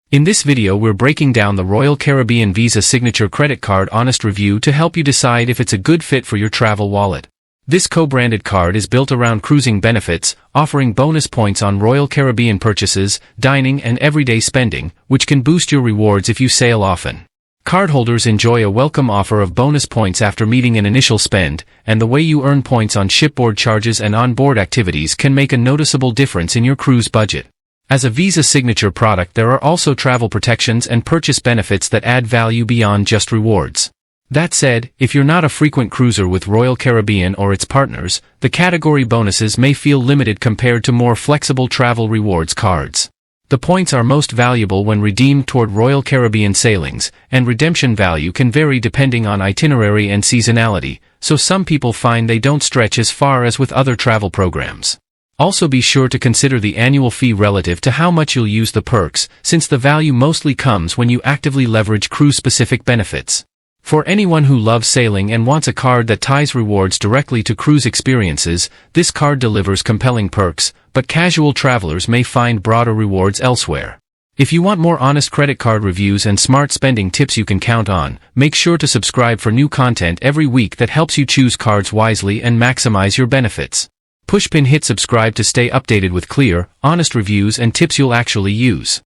In this video we're breaking down the Royal Caribbean Visa Signature Credit Card Honest Review to help you decide if it's a good fit for your travel wallet. This co-branded card is built around cruising benefits, offering bonus points on Royal Caribbean purchases, dining and everyday spending, which can boost your rewards if you sail often. Cardholders enjoy a welcome offer of bonus points after meeting an initial spend, and the way you earn points on shipboard charges and on-board activities can make a noticeable difference in your cruise budget. As a Visa Signature product, there are also travel protections and purchase benefits that add value beyond just rewards. That said, if you're not a frequent cruiser with Royal Caribbean or its partners, the category bonuses may feel limited compared to more flexible travel rewards cards. The points are most valuable when redeemed toward Royal Caribbean sailings, and redemption value can vary depending on itinerary and seasonality, so some people find they don't stretch as far as with other travel programs. Also be sure to consider the annual fee relative to how much you'll use the perks, since the value mostly comes when you actively leverage cruise-specific benefits. For anyone who loves sailing and wants a card that ties rewards directly to cruise experiences, this card delivers compelling perks, but casual travelers may find broader rewards elsewhere. If you want more honest credit card reviews and smart spending tips you can count on, make sure to subscribe for new content every week that helps you choose cards wisely and maximize your benefits. Pushpin hit subscribe to stay updated with clear, honest reviews and tips you'll actually use.